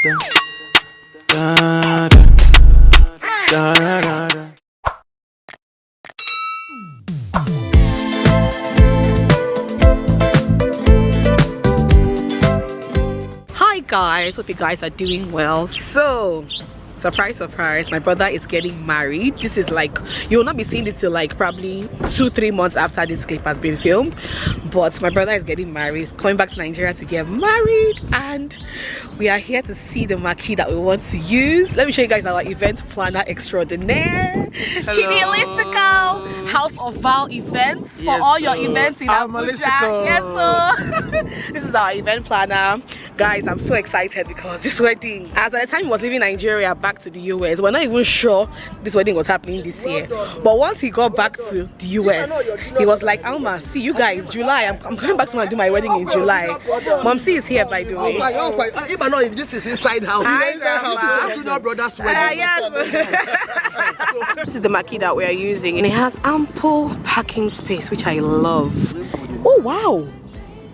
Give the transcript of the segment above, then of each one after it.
Da, da, da, da, da, da. Hi guys, hope you guys are doing well. So surprise surprise, my brother is getting married. This is like, you will not be seeing this till like probably 2-3 months after this clip has been filmed, but my brother is getting married. He's coming back to Nigeria to get married, and we are here to see the marquee that we want to use. Let me show you guys our event planner extraordinaire, Chibilistical House of Val events for all your events in Abuja. Yes, so this is our event planner. Guys, I'm so excited because this wedding, as at the time he was leaving Nigeria back to the US, we're not even sure this wedding was happening this year. But once he got back to the US, he was like, Alma, see you guys, July, I'm coming back to do my wedding in July. Mom C is here, by the way. This is inside house. Brother's wedding. Yes. This is the marquee that we are using, and it has ample parking space, which I love. Oh wow,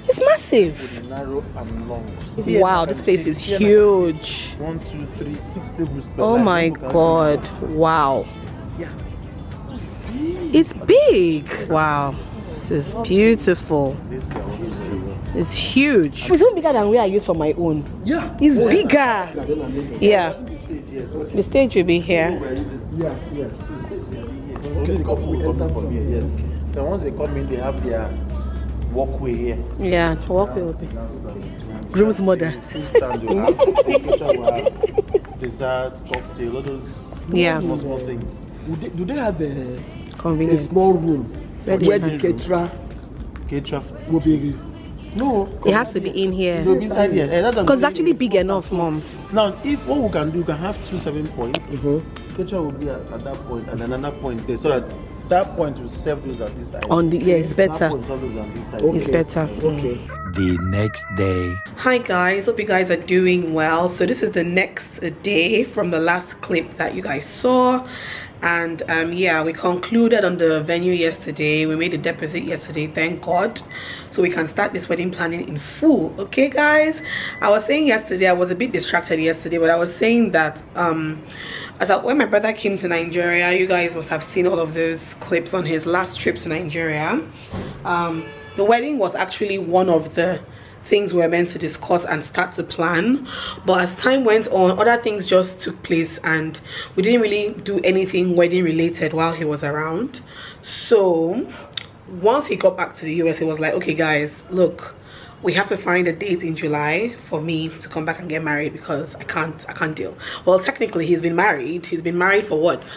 it's massive. Narrow and long. Wow, this place is huge. 1, 2, 3, 6 tables. Oh my god, wow. Yeah. It's big. Wow, this is beautiful. It's huge. It's even bigger than where I use for my own. Yeah. It's bigger. Yeah. The stage will be here. Yeah. Okay, the couple will come from here, yes. So once they come in, they have their walkway here. Yeah, walkway will be. Groom's mother. Desserts, cocktail, all those small things. Do they have a small room where the caterer will be? No. It has to be in here. It will be inside here. Because it's actually big enough, Mom. Now, if what we can do, we can have 2 7 points. Caterer will be at that point and another point there. So at that point will serve those at this side. On the it's better. Okay. It's better. Okay. The next day. Hi guys, hope you guys are doing well. So this is the next day from the last clip that you guys saw, and yeah, we concluded on the venue yesterday. We made a deposit yesterday, thank God, so we can start this wedding planning in full. Okay guys, I was saying yesterday, I was a bit distracted yesterday, but I was saying that when my brother came to Nigeria, you guys must have seen all of those clips on his last trip to Nigeria. The wedding was actually one of the things we were meant to discuss and start to plan, but as time went on, other things just took place and we didn't really do anything wedding related while he was around. So once he got back to the US, he was like, okay guys, look, we have to find a date in July for me to come back and get married, because I can't deal. Well, technically he's been married for what,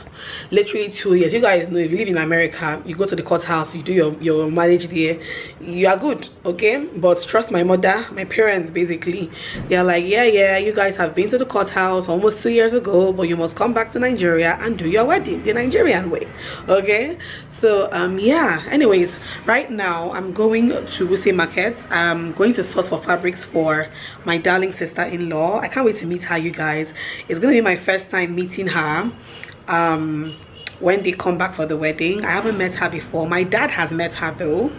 literally 2 years. You guys know, if you live in America, you go to the courthouse, you do your marriage there, you are good, okay? But trust my mother, my parents, basically, they're like, yeah, you guys have been to the courthouse almost 2 years ago, but you must come back to Nigeria and do your wedding the Nigerian way, okay? So yeah, anyways, right now I'm going to Wuse Market. I'm going to source for fabrics for my darling sister-in-law. I can't wait to meet her, you guys. It's going to be my first time meeting her when they come back for the wedding. I haven't met her before. My dad has met her though,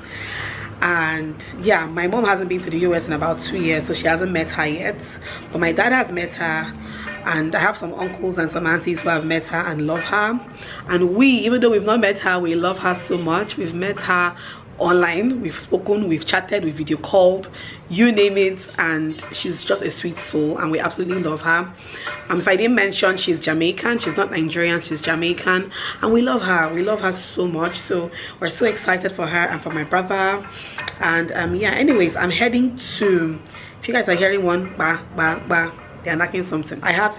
and yeah, my mom hasn't been to the US in about 2 years, so she hasn't met her yet, but my dad has met her, and I have some uncles and some aunties who have met her and love her. And we, even though we've not met her, we love her so much. We've met her online, we've spoken, we've chatted, we've video called, you name it, and she's just a sweet soul and we absolutely love her. If I didn't mention, she's Jamaican, she's not Nigerian, she's Jamaican, and we love her so much. So we're so excited for her and for my brother. And yeah, anyways, I'm heading to, if you guys are hearing one they're knocking something. I have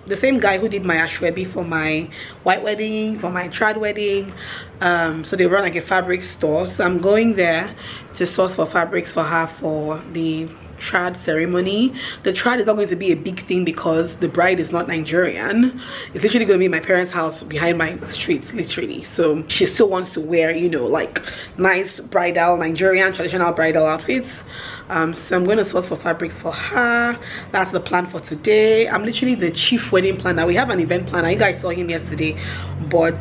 the same guy who did my ashwebi for my white wedding, for my trad wedding, so they run like a fabric store, so I'm going there to source for fabrics for her for the trad ceremony. The trad is not going to be a big thing because the bride is not Nigerian. It's literally going to be my parents' house behind my streets, literally. So she still wants to wear, you know, like nice bridal Nigerian traditional bridal outfits. So I'm going to source for fabrics for her. That's the plan for today. I'm literally the chief wedding planner. We have an event planner, you guys saw him yesterday, but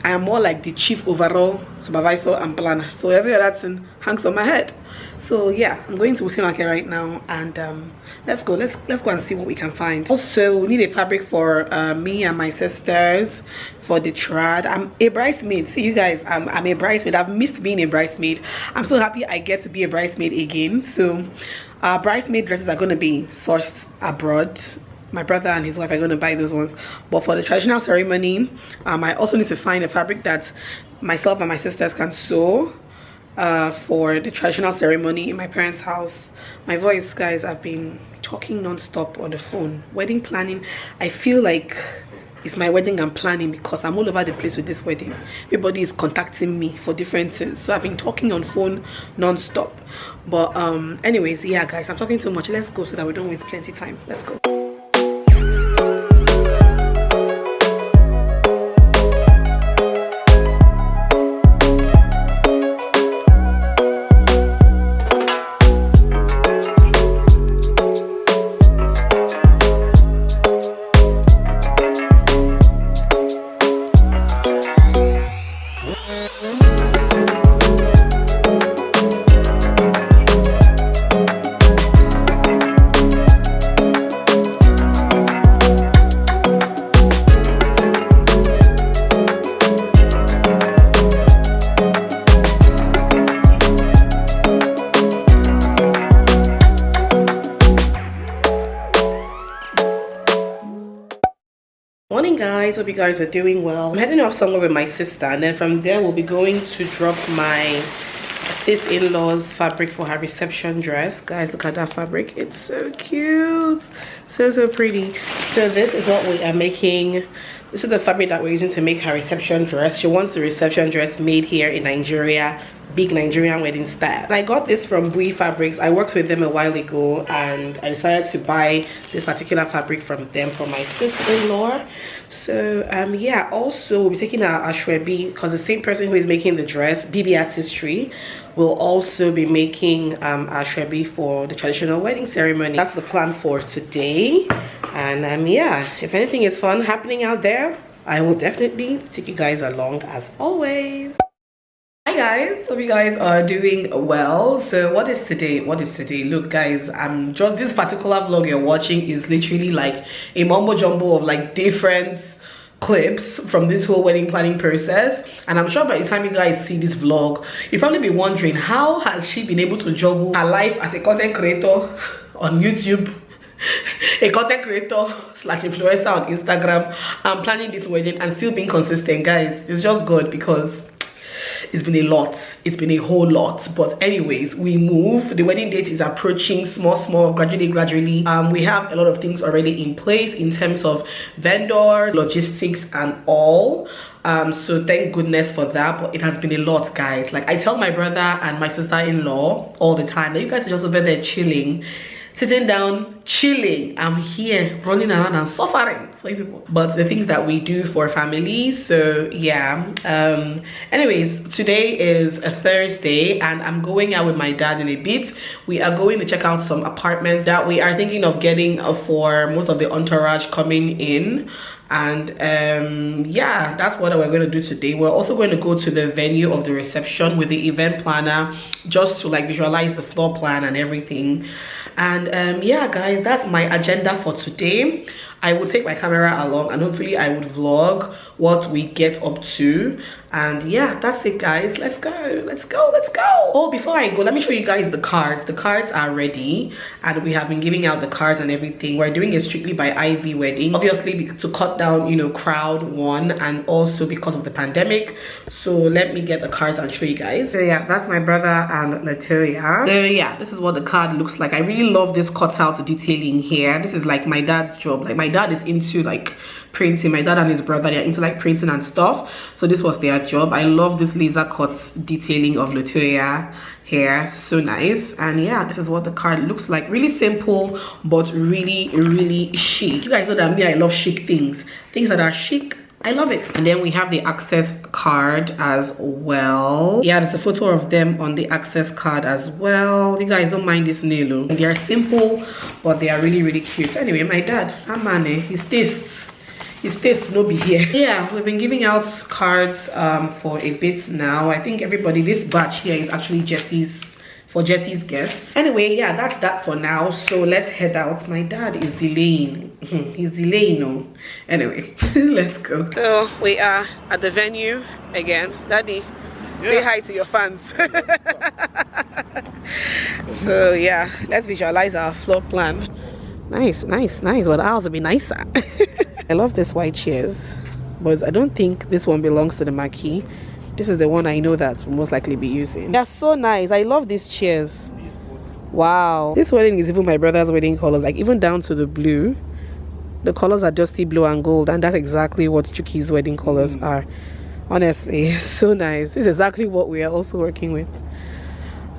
I am more like the chief overall supervisor and planner, so every other thing hangs on my head. So yeah, I'm going to Wuse Market right now, and let's go and see what we can find. Also, we need a fabric for me and my sisters for the trad. I'm a bridesmaid. See you guys, I'm a bridesmaid. I've missed being a bridesmaid. I'm so happy I get to be a bridesmaid again. So bridesmaid dresses are going to be sourced abroad. My brother and his wife are going to buy those ones, but for the traditional ceremony, I also need to find a fabric that myself and my sisters can sew for the traditional ceremony in my parents' house. My voice, guys, I've been talking non-stop on the phone. Wedding planning, I feel like it's my wedding I'm planning because I'm all over the place with this wedding. Everybody is contacting me for different things, so I've been talking on phone non-stop. But anyways, yeah guys, I'm talking too much. Let's go so that we don't waste plenty time. Let's go. Morning guys, hope you guys are doing well. I'm heading off somewhere with my sister, and then from there we'll be going to drop my sis-in-law's fabric for her reception dress. Guys, look at that fabric, it's so cute, so pretty. So this is what we are making. This is the fabric that we're using to make her reception dress. She wants the reception dress made here in Nigeria, big Nigerian wedding style. And I got this from Bui Fabrics. I worked with them a while ago, and I decided to buy this particular fabric from them for my sister-in-law. So yeah, also we'll be taking our ashwebi, because the same person who is making the dress, BB Artistry, will also be making ashwebi for the traditional wedding ceremony. That's the plan for today. And yeah, if anything is fun happening out there, I will definitely take you guys along as always. Hi guys, hope you guys are doing well. So what is today? Look guys, I'm just, this particular vlog you're watching is literally like a mumbo jumbo of like different clips from this whole wedding planning process. And I'm sure by the time you guys see this vlog, you'll probably be wondering, how has she been able to juggle her life as a content creator on YouTube, a content creator slash influencer on Instagram, and planning this wedding and still being consistent? Guys, it's just good, because it's been a lot. It's been a whole lot. But anyways, we move. The wedding date is approaching small, gradually. We have a lot of things already in place in terms of vendors, logistics and all. So thank goodness for that. But it has been a lot, guys. Like, I tell my brother and my sister-in-law all the time that you guys are just over there chilling, sitting down, chilling. I'm here running around and suffering for you people, but the things that we do for families. So yeah, anyways, today is a Thursday and I'm going out with my dad in a bit. We are going to check out some apartments that we are thinking of getting for most of the entourage coming in. And yeah, that's what we're going to do today. We're also going to go to the venue of the reception with the event planner, just to like visualize the floor plan and everything. And yeah guys, that's my agenda for today. I will take my camera along and hopefully I would vlog what we get up to. And yeah, that's it guys. Let's go. Oh, before I go, let me show you guys the cards. The cards are ready and we have been giving out the cards and everything. We're doing it strictly by IV wedding, obviously to cut down, you know, crowd one, and also because of the pandemic. So let me get the cards and show you guys. So yeah, that's my brother and Latoya. So yeah, this is what the card looks like. I really love this cutout detailing here. This is like my dad's job. Like, my dad is into like printing. My dad and his brother, they're into like printing and stuff, so this was their job. I love this laser cut detailing of Latoya here, so nice. And yeah, this is what the card looks like. Really simple but really chic. You guys know that me, I love chic things that are chic. I love it. And then we have the access card as well. Yeah, there's a photo of them on the access card as well. You guys don't mind this nail. They are simple but they are really cute. Anyway, my dad, his tastes, his taste no be here. Yeah, we've been giving out cards for a bit now. I think everybody, this batch here is actually Jesse's, for Jesse's guests. Anyway, yeah, that's that for now. So let's head out. My dad is delaying. He's delaying, no. Anyway, let's go. So we are at the venue again. Daddy, say hi to your fans. So yeah, let's visualize our floor plan. Nice, nice, nice. Well, ours will be nicer. I love this white chairs, but I don't think this one belongs to the marquee. This is the one I know that we'll most likely be using. They're so nice. I love these chairs. Wow. This wedding is even my brother's wedding colors, like even down to the blue. The colors are dusty blue and gold, and that's exactly what Chuki's wedding colors are. Honestly, so nice. This is exactly what we are also working with.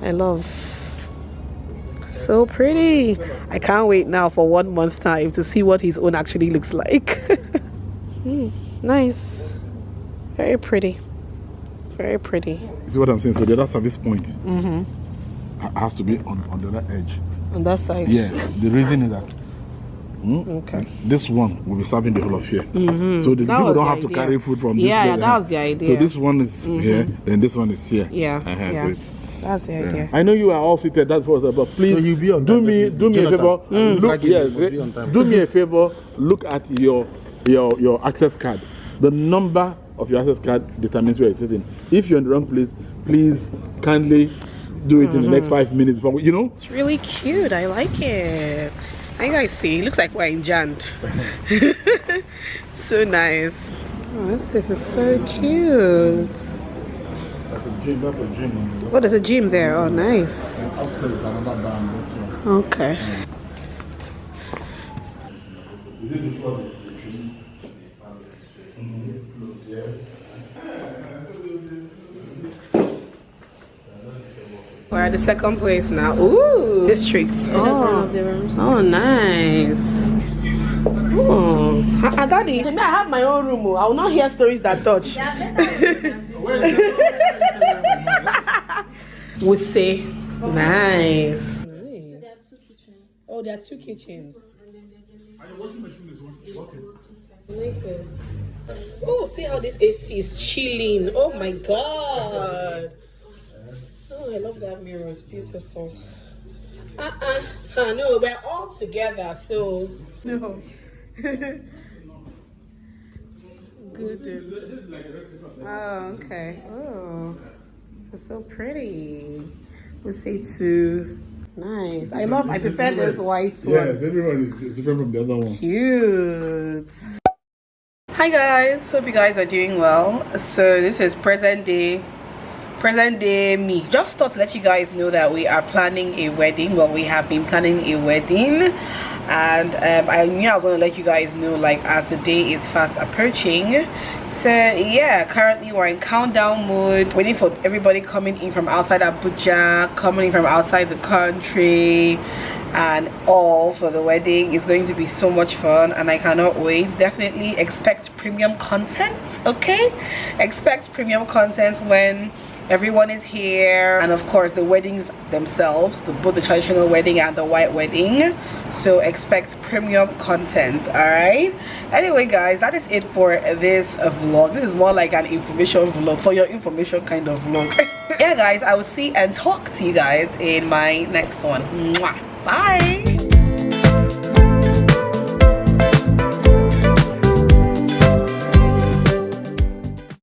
I love. So pretty. I can't wait now for 1 month time to see what his own actually looks like. Nice. Very pretty. Very pretty. See what I'm saying? So the other service point has to be on the other edge. On that side? Yeah. The reason is that okay, this one will be serving the whole of here. So the people don't have to carry food from this. Yeah, that was the idea. So this one is here, then this one is here. Yeah. So it's, that's the idea. I know you are all seated. That was but please So you be on do time, me a favor. Look, yes, do me a favor. Look at your access card. The number of your access card determines where you're sitting. If you're in the wrong place, please kindly do it in the next 5 minutes. You know, it's really cute. I like it. How you guys see? It looks like we're in Jant. So nice. Oh, this is so cute. That's a gym. Oh, there's a gym there. Oh, nice. Upstairs is another bar and this one. Okay. Is it the floor? We're at the second place now. Ooh, districts. Oh, oh, nice. Oh, Daddy, I have my own room. I will not hear stories that touch. We say nice. Oh, there are 2 kitchens. Like this. Oh, see how this AC is chilling. Oh my god. Oh, I love that mirror. It's beautiful. No, we're all together, so no. Good. Oh, okay. Oh, so pretty. We say 2. Nice. I prefer this white one. Yes, everyone is different from the other one. Cute. Hi guys, hope you guys are doing well. So this is present day me. Just thought to let you guys know that we are planning a wedding. Well, we have been planning a wedding, and I knew I was going to let you guys know like as the day is fast approaching. So yeah, currently we're in countdown mode, waiting for everybody coming in from outside Abuja, coming in from outside the country, and all for the wedding. Is going to be so much fun, and I cannot wait. Definitely expect premium content. Okay, expect premium content when everyone is here, and of course the weddings themselves, both the traditional wedding and the white wedding. So expect premium content. All right, anyway guys, that is it for this vlog. This is more like an information vlog, for your information kind of vlog. Yeah guys, I will see and talk to you guys in my next one. Mwah. Bye.